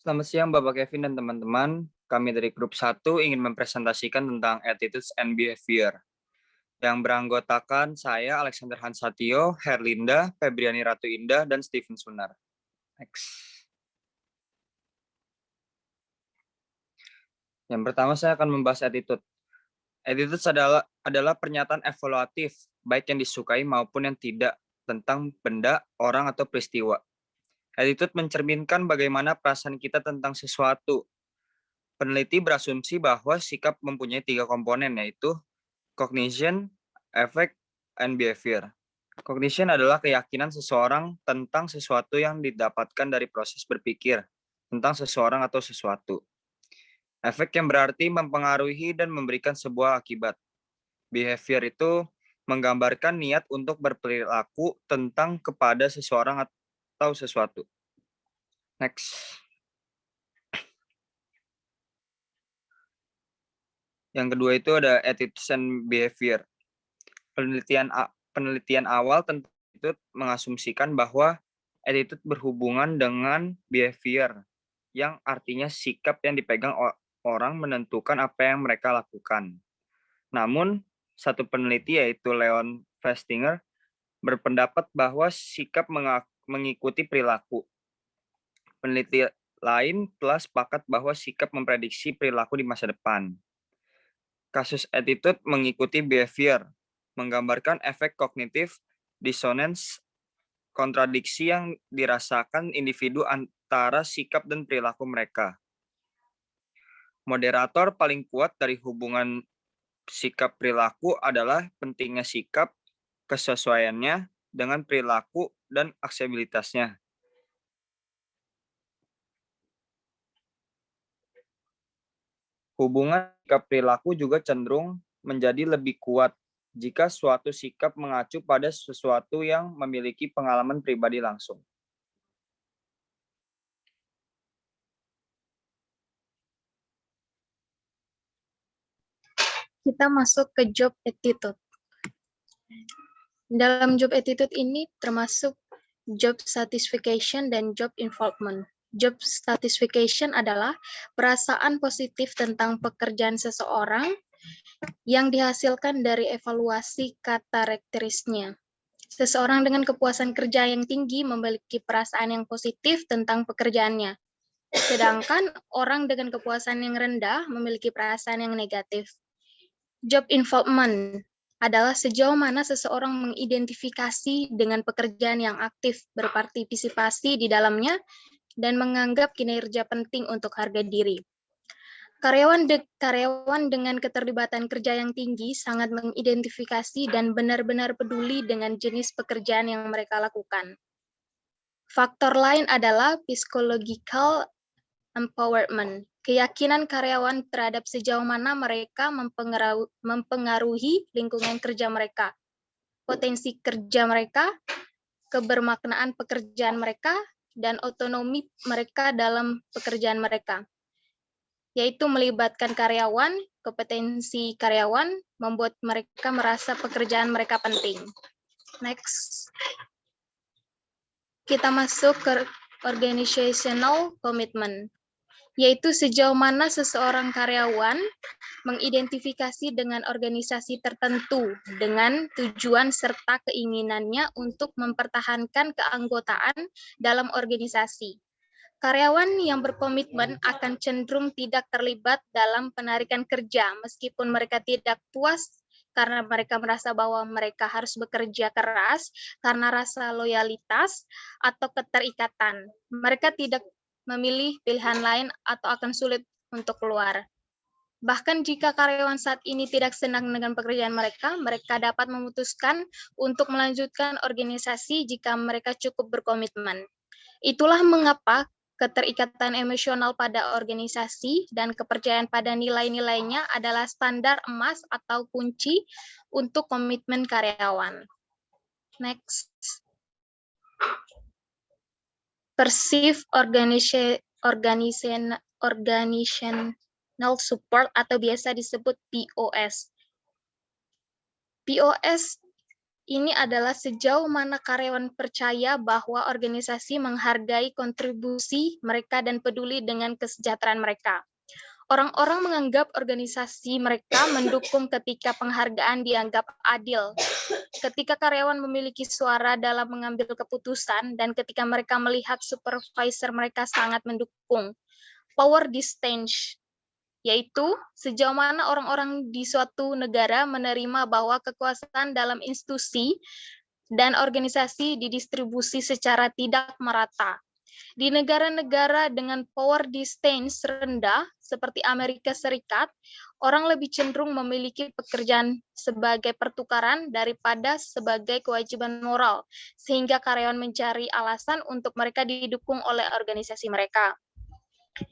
Selamat siang Bapak Kevin dan teman-teman. Kami dari grup 1 ingin mempresentasikan tentang attitudes and behavior yang beranggotakan saya, Alexander Hansatio, Herlinda, Febriani Ratu Indah, dan Steven Sunar. Next. Yang pertama saya akan membahas attitude. Attitudes adalah pernyataan evaluatif, baik yang disukai maupun yang tidak, tentang benda, orang, atau peristiwa. Attitude mencerminkan bagaimana perasaan kita tentang sesuatu. Peneliti berasumsi bahwa sikap mempunyai 3 komponen, yaitu cognition, affect, and behavior. Cognition adalah keyakinan seseorang tentang sesuatu yang didapatkan dari proses berpikir tentang seseorang atau sesuatu. Efek yang berarti mempengaruhi dan memberikan sebuah akibat. Behavior itu menggambarkan niat untuk berperilaku tentang kepada seseorang atau sesuatu. Next. Yang kedua itu ada attitudes and behavior. Penelitian awal tentang attitude mengasumsikan bahwa attitude berhubungan dengan behavior, yang artinya sikap yang dipegang orang menentukan apa yang mereka lakukan. Namun, satu peneliti yaitu Leon Festinger berpendapat bahwa sikap mengikuti perilaku. Peneliti lain telah sepakat bahwa sikap memprediksi perilaku di masa depan. Kasus attitude mengikuti behavior, menggambarkan efek kognitif dissonance, kontradiksi yang dirasakan individu antara sikap dan perilaku mereka. Moderator paling kuat dari hubungan sikap perilaku adalah pentingnya sikap, kesesuaiannya dengan perilaku, dan aksesibilitasnya. Hubungan sikap perilaku juga cenderung menjadi lebih kuat jika suatu sikap mengacu pada sesuatu yang memiliki pengalaman pribadi langsung. Kita masuk ke job attitude. Dalam job attitude ini termasuk job satisfaction dan job involvement. Job satisfaction adalah perasaan positif tentang pekerjaan seseorang yang dihasilkan dari evaluasi karakteristiknya. Seseorang dengan kepuasan kerja yang tinggi memiliki perasaan yang positif tentang pekerjaannya. Sedangkan orang dengan kepuasan yang rendah memiliki perasaan yang negatif. Job involvement adalah sejauh mana seseorang mengidentifikasi dengan pekerjaan yang aktif, berpartisipasi di dalamnya, dan menganggap kinerja penting untuk harga diri. Karyawan dengan keterlibatan kerja yang tinggi sangat mengidentifikasi dan benar-benar peduli dengan jenis pekerjaan yang mereka lakukan. Faktor lain adalah psychological empowerment, keyakinan karyawan terhadap sejauh mana mereka mempengaruhi lingkungan kerja mereka, potensi kerja mereka, kebermaknaan pekerjaan mereka, dan otonomi mereka dalam pekerjaan mereka, yaitu melibatkan karyawan, kompetensi karyawan, membuat mereka merasa pekerjaan mereka penting. Next. Kita masuk ke organizational commitment, yaitu sejauh mana seseorang karyawan mengidentifikasi dengan organisasi tertentu dengan tujuan serta keinginannya untuk mempertahankan keanggotaan dalam organisasi. Karyawan yang berkomitmen akan cenderung tidak terlibat dalam penarikan kerja meskipun mereka tidak puas karena mereka merasa bahwa mereka harus bekerja keras karena rasa loyalitas atau keterikatan. Mereka tidak memilih pilihan lain atau akan sulit untuk keluar. Bahkan jika karyawan saat ini tidak senang dengan pekerjaan mereka, mereka dapat memutuskan untuk melanjutkan organisasi jika mereka cukup berkomitmen. Itulah mengapa keterikatan emosional pada organisasi dan kepercayaan pada nilai-nilainya adalah standar emas atau kunci untuk komitmen karyawan. Next. Perceived organizational support atau biasa disebut POS. POS ini adalah sejauh mana karyawan percaya bahwa organisasi menghargai kontribusi mereka dan peduli dengan kesejahteraan mereka. Orang-orang menganggap organisasi mereka mendukung ketika penghargaan dianggap adil, ketika karyawan memiliki suara dalam mengambil keputusan, dan ketika mereka melihat supervisor mereka sangat mendukung. Power distinction, yaitu sejauh mana orang-orang di suatu negara menerima bahwa kekuasaan dalam institusi dan organisasi didistribusi secara tidak merata. Di negara-negara dengan power distance rendah, seperti Amerika Serikat, orang lebih cenderung memiliki pekerjaan sebagai pertukaran daripada sebagai kewajiban moral, sehingga karyawan mencari alasan untuk mereka didukung oleh organisasi mereka.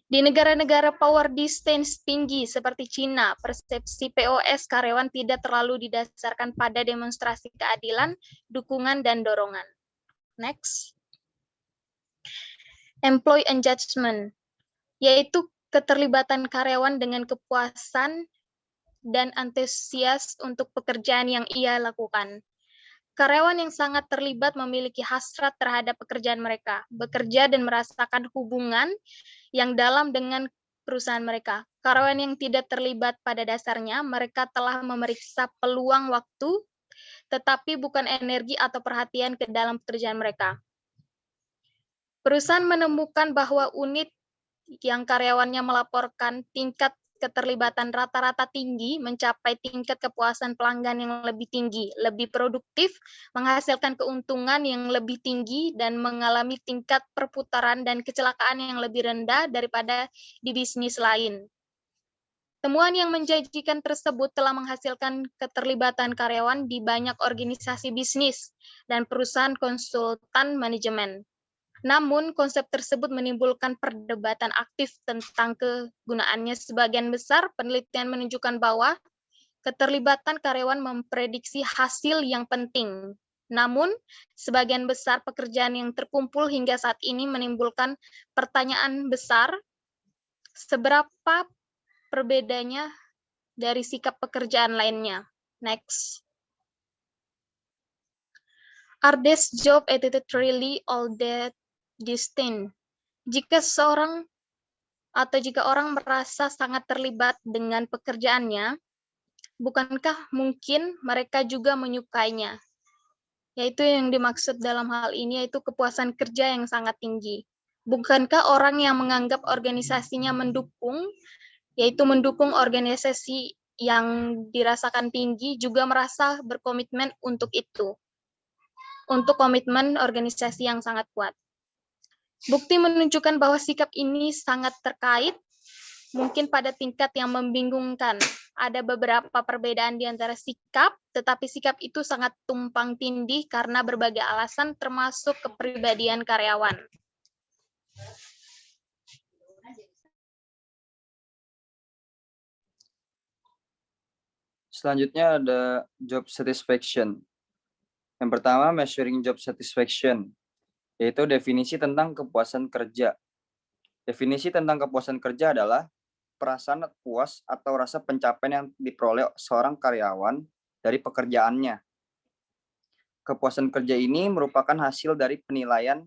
Di negara-negara power distance tinggi seperti Cina, persepsi POS karyawan tidak terlalu didasarkan pada demonstrasi keadilan, dukungan, dan dorongan. Next. Employee engagement, yaitu keterlibatan karyawan dengan kepuasan dan antusias untuk pekerjaan yang ia lakukan. Karyawan yang sangat terlibat memiliki hasrat terhadap pekerjaan mereka, bekerja dan merasakan hubungan yang dalam dengan perusahaan mereka. Karyawan yang tidak terlibat pada dasarnya, mereka telah memeriksa peluang waktu, tetapi bukan energi atau perhatian ke dalam pekerjaan mereka. Perusahaan menemukan bahwa unit yang karyawannya melaporkan tingkat keterlibatan rata-rata tinggi mencapai tingkat kepuasan pelanggan yang lebih tinggi, lebih produktif, menghasilkan keuntungan yang lebih tinggi, dan mengalami tingkat perputaran dan kecelakaan yang lebih rendah daripada di bisnis lain. Temuan yang menjanjikan tersebut telah menghasilkan keterlibatan karyawan di banyak organisasi bisnis dan perusahaan konsultan manajemen. Namun, konsep tersebut menimbulkan perdebatan aktif tentang kegunaannya. Sebagian besar penelitian menunjukkan bahwa keterlibatan karyawan memprediksi hasil yang penting. Namun, sebagian besar pekerjaan yang terkumpul hingga saat ini menimbulkan pertanyaan besar, seberapa perbedaannya dari sikap pekerjaan lainnya. Next. Are these job attitude really all that distinct? Jika orang merasa sangat terlibat dengan pekerjaannya, bukankah mungkin mereka juga menyukainya? Yaitu yang dimaksud dalam hal ini yaitu kepuasan kerja yang sangat tinggi. Bukankah orang yang menganggap organisasinya mendukung, yaitu mendukung organisasi yang dirasakan tinggi, juga merasa berkomitmen untuk itu, untuk komitmen organisasi yang sangat kuat. Bukti menunjukkan bahwa sikap ini sangat terkait, mungkin pada tingkat yang membingungkan. Ada beberapa perbedaan di antara sikap, tetapi sikap itu sangat tumpang tindih karena berbagai alasan, termasuk kepribadian karyawan. Selanjutnya ada job satisfaction. Yang pertama, measuring job satisfaction, yaitu definisi tentang kepuasan kerja. Definisi tentang kepuasan kerja adalah perasaan puas atau rasa pencapaian yang diperoleh seorang karyawan dari pekerjaannya. Kepuasan kerja ini merupakan hasil dari penilaian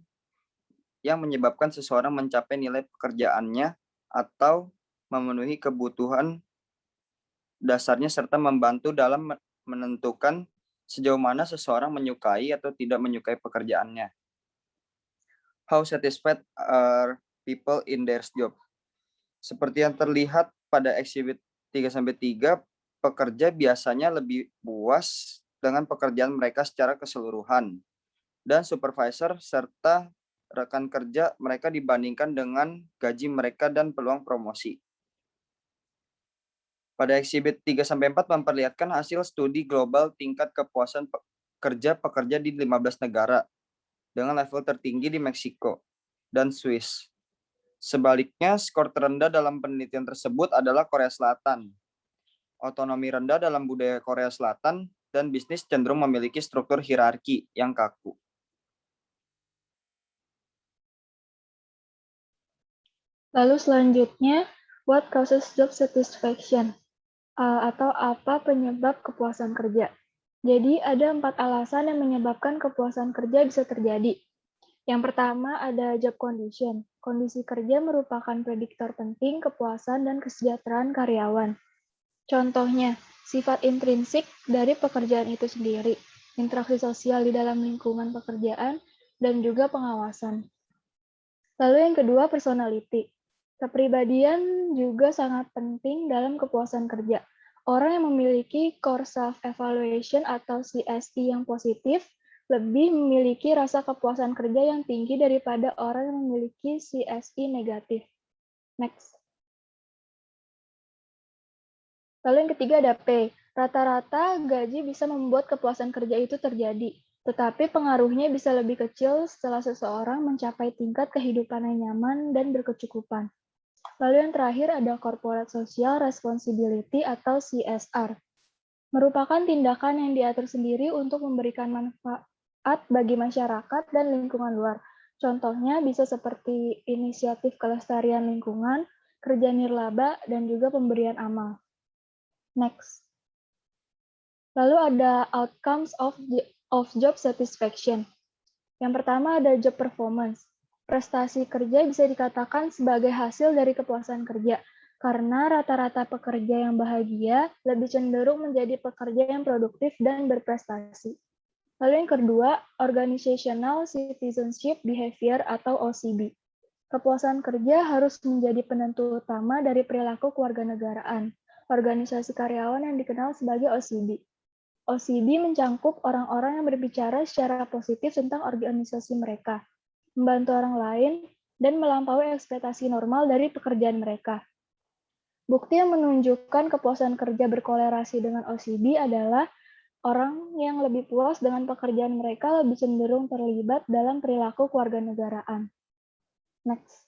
yang menyebabkan seseorang mencapai nilai pekerjaannya atau memenuhi kebutuhan dasarnya serta membantu dalam menentukan sejauh mana seseorang menyukai atau tidak menyukai pekerjaannya. How satisfied are people in their job? Seperti yang terlihat pada exhibit 3-3, pekerja biasanya lebih puas dengan pekerjaan mereka secara keseluruhan, dan supervisor serta rekan kerja mereka dibandingkan dengan gaji mereka dan peluang promosi. Pada exhibit 3-4 memperlihatkan hasil studi global tingkat kepuasan kerja pekerja di 15 negara, dengan level tertinggi di Meksiko dan Swiss. Sebaliknya, skor terendah dalam penelitian tersebut adalah Korea Selatan. Otonomi rendah dalam budaya Korea Selatan dan bisnis cenderung memiliki struktur hierarki yang kaku. Lalu selanjutnya, what causes job satisfaction? Atau apa penyebab kepuasan kerja? Jadi ada 4 alasan yang menyebabkan kepuasan kerja bisa terjadi. Yang pertama ada job condition. Kondisi kerja merupakan prediktor penting kepuasan dan kesejahteraan karyawan. Contohnya, sifat intrinsik dari pekerjaan itu sendiri, interaksi sosial di dalam lingkungan pekerjaan, dan juga pengawasan. Lalu yang kedua, personality. Kepribadian juga sangat penting dalam kepuasan kerja. Orang yang memiliki core self-evaluation atau CSE yang positif lebih memiliki rasa kepuasan kerja yang tinggi daripada orang yang memiliki CSE negatif. Next. Lalu yang ketiga ada P. Rata-rata gaji bisa membuat kepuasan kerja itu terjadi, tetapi pengaruhnya bisa lebih kecil setelah seseorang mencapai tingkat kehidupan yang nyaman dan berkecukupan. Lalu yang terakhir ada Corporate Social Responsibility atau CSR. Merupakan tindakan yang diatur sendiri untuk memberikan manfaat bagi masyarakat dan lingkungan luar. Contohnya bisa seperti inisiatif kelestarian lingkungan, kerja nirlaba, dan juga pemberian amal. Next. Lalu ada outcomes of job satisfaction. Yang pertama ada job performance. Prestasi kerja bisa dikatakan sebagai hasil dari kepuasan kerja, karena rata-rata pekerja yang bahagia lebih cenderung menjadi pekerja yang produktif dan berprestasi. Lalu yang kedua, organizational citizenship behavior atau OCB. Kepuasan kerja harus menjadi penentu utama dari perilaku kewarganegaraan. Organisasi karyawan yang dikenal sebagai OCB. OCB mencangkup orang-orang yang berbicara secara positif tentang organisasi mereka, membantu orang lain, dan melampaui ekspektasi normal dari pekerjaan mereka. Bukti yang menunjukkan kepuasan kerja berkolerasi dengan OCB adalah orang yang lebih puas dengan pekerjaan mereka lebih cenderung terlibat dalam perilaku kewarganegaraan. Next.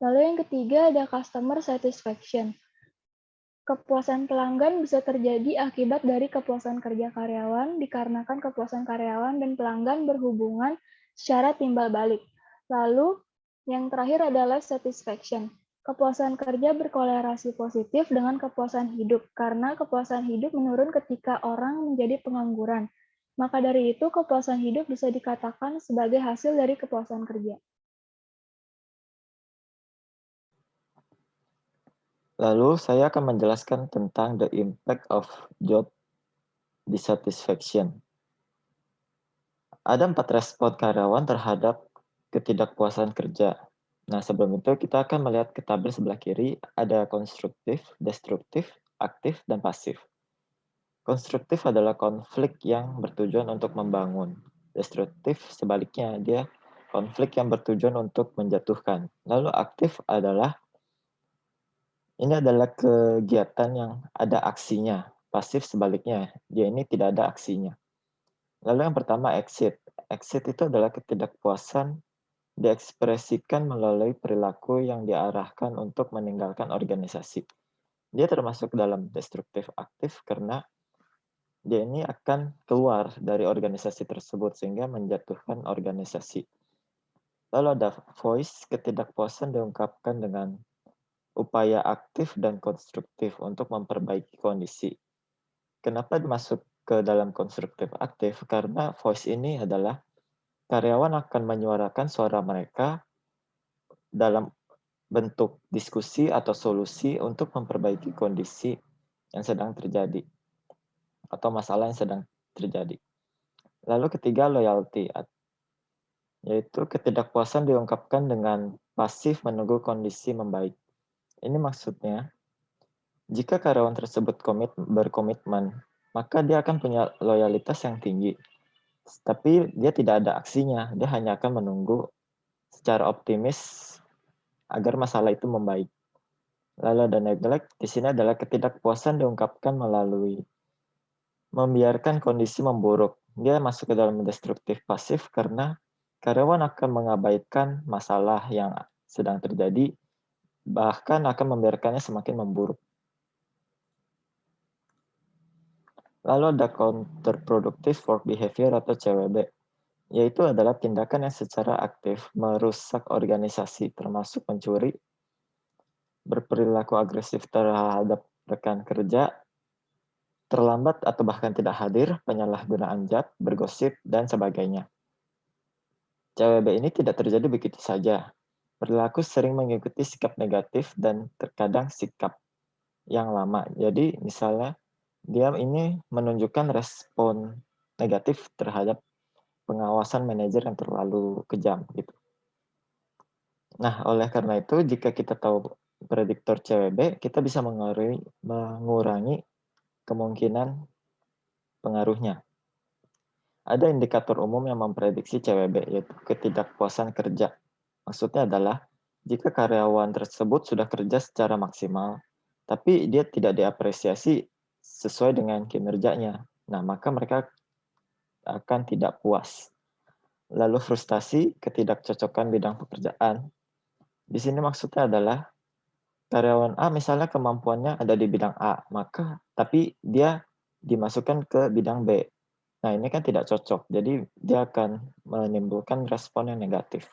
Lalu yang ketiga ada customer satisfaction. Kepuasan pelanggan bisa terjadi akibat dari kepuasan kerja karyawan dikarenakan kepuasan karyawan dan pelanggan berhubungan secara timbal balik. Lalu, yang terakhir adalah satisfaction. Kepuasan kerja berkolerasi positif dengan kepuasan hidup, karena kepuasan hidup menurun ketika orang menjadi pengangguran. Maka dari itu, kepuasan hidup bisa dikatakan sebagai hasil dari kepuasan kerja. Lalu saya akan menjelaskan tentang the impact of job dissatisfaction. Ada 4 respon karyawan terhadap ketidakpuasan kerja. Nah, sebelum itu kita akan melihat ke tabel sebelah kiri, ada konstruktif, destruktif, aktif, dan pasif. Konstruktif adalah konflik yang bertujuan untuk membangun. Destruktif sebaliknya, dia konflik yang bertujuan untuk menjatuhkan. Lalu aktif adalah ini adalah kegiatan yang ada aksinya. Pasif sebaliknya, dia ini tidak ada aksinya. Lalu yang pertama exit. Exit itu adalah ketidakpuasan diekspresikan melalui perilaku yang diarahkan untuk meninggalkan organisasi. Dia termasuk dalam destruktif aktif karena dia ini akan keluar dari organisasi tersebut sehingga menjatuhkan organisasi. Lalu ada voice, ketidakpuasan diungkapkan dengan upaya aktif dan konstruktif untuk memperbaiki kondisi. Kenapa masuk ke dalam konstruktif aktif? Karena voice ini adalah karyawan akan menyuarakan suara mereka dalam bentuk diskusi atau solusi untuk memperbaiki kondisi yang sedang terjadi atau masalah yang sedang terjadi. Lalu ketiga, loyalty, yaitu ketidakpuasan diungkapkan dengan pasif menunggu kondisi membaik. Ini maksudnya, jika karyawan tersebut berkomitmen, maka dia akan punya loyalitas yang tinggi. Tapi dia tidak ada aksinya, dia hanya akan menunggu secara optimis agar masalah itu membaik. Lalu ada neglect, di sini adalah ketidakpuasan diungkapkan melalui membiarkan kondisi memburuk. Dia masuk ke dalam destruktif pasif karena karyawan akan mengabaikan masalah yang sedang terjadi, bahkan akan membiarkannya semakin memburuk. Lalu ada counterproductive work behavior atau CWB, yaitu adalah tindakan yang secara aktif merusak organisasi, termasuk mencuri, berperilaku agresif terhadap rekan kerja, terlambat atau bahkan tidak hadir, penyalahgunaan chat, bergosip, dan sebagainya. CWB ini tidak terjadi begitu saja. Perilaku sering mengikuti sikap negatif dan terkadang sikap yang lama. Jadi misalnya dia ini menunjukkan respon negatif terhadap pengawasan manajer yang terlalu kejam gitu. Nah, oleh karena itu jika kita tahu prediktor CWB, kita bisa mengurangi kemungkinan pengaruhnya. Ada indikator umum yang memprediksi CWB, yaitu ketidakpuasan kerja. Maksudnya adalah jika karyawan tersebut sudah kerja secara maksimal, tapi dia tidak diapresiasi sesuai dengan kinerjanya. Nah, maka mereka akan tidak puas. Lalu frustasi, ketidakcocokan bidang pekerjaan. Di sini maksudnya adalah karyawan A misalnya kemampuannya ada di bidang A, maka tapi dia dimasukkan ke bidang B. Nah, ini kan tidak cocok. Jadi dia akan menimbulkan respon yang negatif.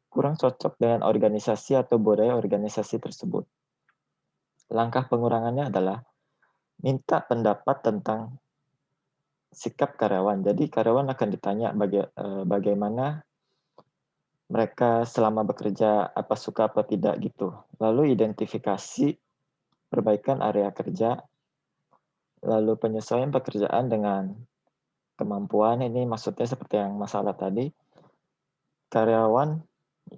Kurang cocok dengan organisasi atau budaya organisasi tersebut. Langkah pengurangannya adalah minta pendapat tentang sikap karyawan. Jadi karyawan akan ditanya bagaimana mereka selama bekerja, apa suka apa tidak gitu. Lalu identifikasi perbaikan area kerja, lalu penyesuaian pekerjaan dengan kemampuan. Ini maksudnya seperti yang masalah tadi, karyawan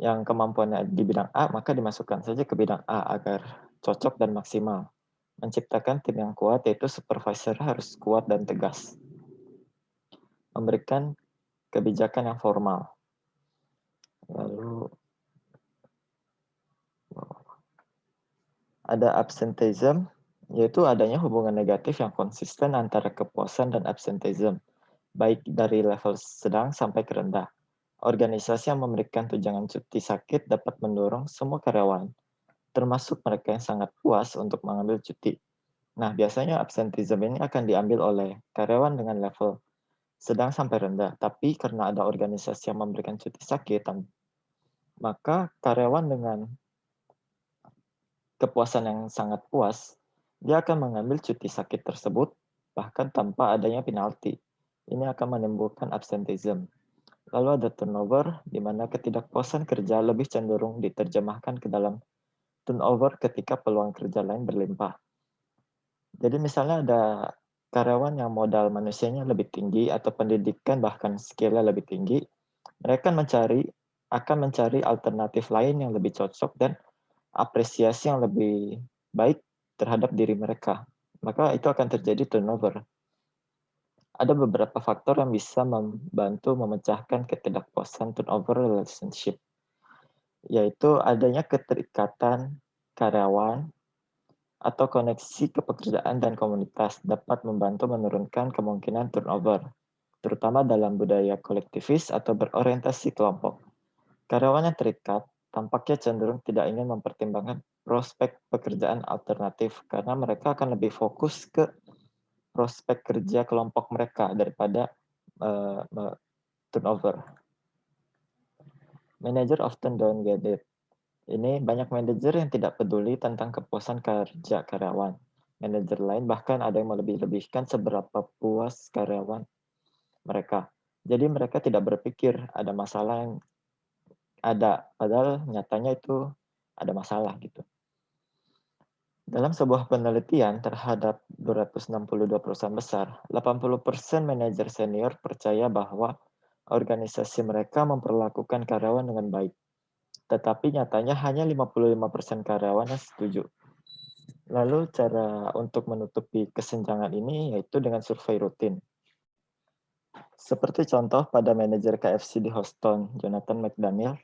yang kemampuannya di bidang A, maka dimasukkan saja ke bidang A agar cocok dan maksimal. Menciptakan tim yang kuat, yaitu supervisor harus kuat dan tegas. Memberikan kebijakan yang formal. Lalu ada absenteeism, yaitu adanya hubungan negatif yang konsisten antara kepuasan dan absenteeism, baik dari level sedang sampai ke rendah. Organisasi yang memberikan tunjangan cuti sakit dapat mendorong semua karyawan, termasuk mereka yang sangat puas untuk mengambil cuti. Nah, biasanya absenteeism ini akan diambil oleh karyawan dengan level sedang sampai rendah, tapi karena ada organisasi yang memberikan cuti sakit, maka karyawan dengan kepuasan yang sangat puas, dia akan mengambil cuti sakit tersebut bahkan tanpa adanya penalti. Ini akan menimbulkan absenteeism. Lalu ada turnover, di mana ketidakpuasan kerja lebih cenderung diterjemahkan ke dalam turnover ketika peluang kerja lain berlimpah. Jadi misalnya ada karyawan yang modal manusianya lebih tinggi atau pendidikan bahkan skill-nya lebih tinggi, mereka akan mencari alternatif lain yang lebih cocok dan apresiasi yang lebih baik terhadap diri mereka. Maka itu akan terjadi turnover. Ada beberapa faktor yang bisa membantu memecahkan ketidakpuasan turnover relationship, yaitu adanya keterikatan karyawan atau koneksi ke pekerjaan dan komunitas dapat membantu menurunkan kemungkinan turnover, terutama dalam budaya kolektivis atau berorientasi kelompok. Karyawan yang terikat tampaknya cenderung tidak ingin mempertimbangkan prospek pekerjaan alternatif karena mereka akan lebih fokus ke prospek kerja kelompok mereka daripada turnover. Manager often don't get it. Ini banyak manajer yang tidak peduli tentang kepuasan kerja karyawan. Manajer lain bahkan ada yang melebih-lebihkan seberapa puas karyawan mereka. Jadi mereka tidak berpikir ada masalah yang ada, padahal nyatanya itu ada masalah gitu. Dalam sebuah penelitian terhadap 262 perusahaan besar, 80% manajer senior percaya bahwa organisasi mereka memperlakukan karyawan dengan baik. Tetapi nyatanya hanya 55% karyawan yang setuju. Lalu cara untuk menutupi kesenjangan ini yaitu dengan survei rutin. Seperti contoh pada manajer KFC di Houston, Jonathan McDaniel,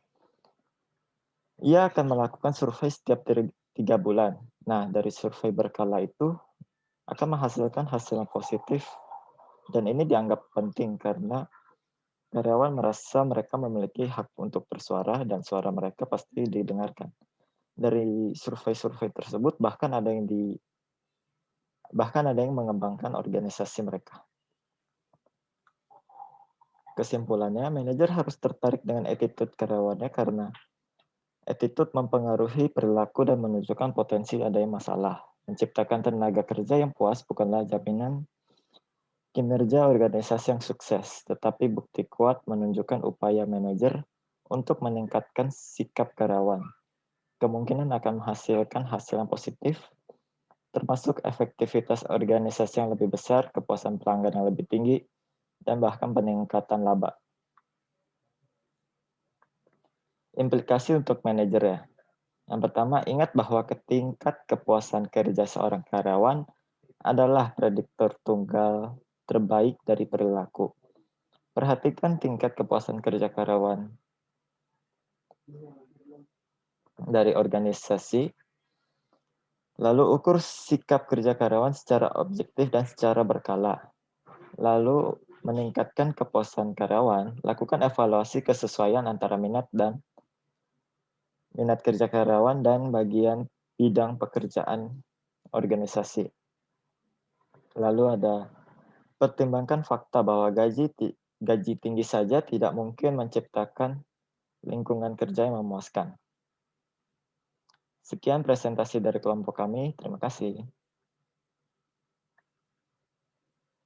ia akan melakukan survei setiap 3 bulan. Nah, dari survei berkala itu akan menghasilkan hasil yang positif dan ini dianggap penting karena karyawan merasa mereka memiliki hak untuk bersuara dan suara mereka pasti didengarkan. Dari survei-survei tersebut bahkan ada yang mengembangkan organisasi mereka. Kesimpulannya, manajer harus tertarik dengan attitude karyawannya karena attitude mempengaruhi perilaku dan menunjukkan potensi adanya masalah. Menciptakan tenaga kerja yang puas bukanlah jaminan kinerja organisasi yang sukses, tetapi bukti kuat menunjukkan upaya manajer untuk meningkatkan sikap karyawan. Kemungkinan akan menghasilkan hasil yang positif, termasuk efektivitas organisasi yang lebih besar, kepuasan pelanggan yang lebih tinggi, dan bahkan peningkatan laba. Implikasi untuk manajer ya. Yang pertama, ingat bahwa tingkat kepuasan kerja seorang karyawan adalah prediktor tunggal terbaik dari perilaku. Perhatikan tingkat kepuasan kerja karyawan dari organisasi, lalu ukur sikap kerja karyawan secara objektif dan secara berkala. Lalu meningkatkan kepuasan karyawan, lakukan evaluasi kesesuaian antara minat kerja karyawan dan bagian bidang pekerjaan organisasi. Lalu ada pertimbangkan fakta bahwa gaji tinggi saja tidak mungkin menciptakan lingkungan kerja yang memuaskan. Sekian presentasi dari kelompok kami. Terima kasih.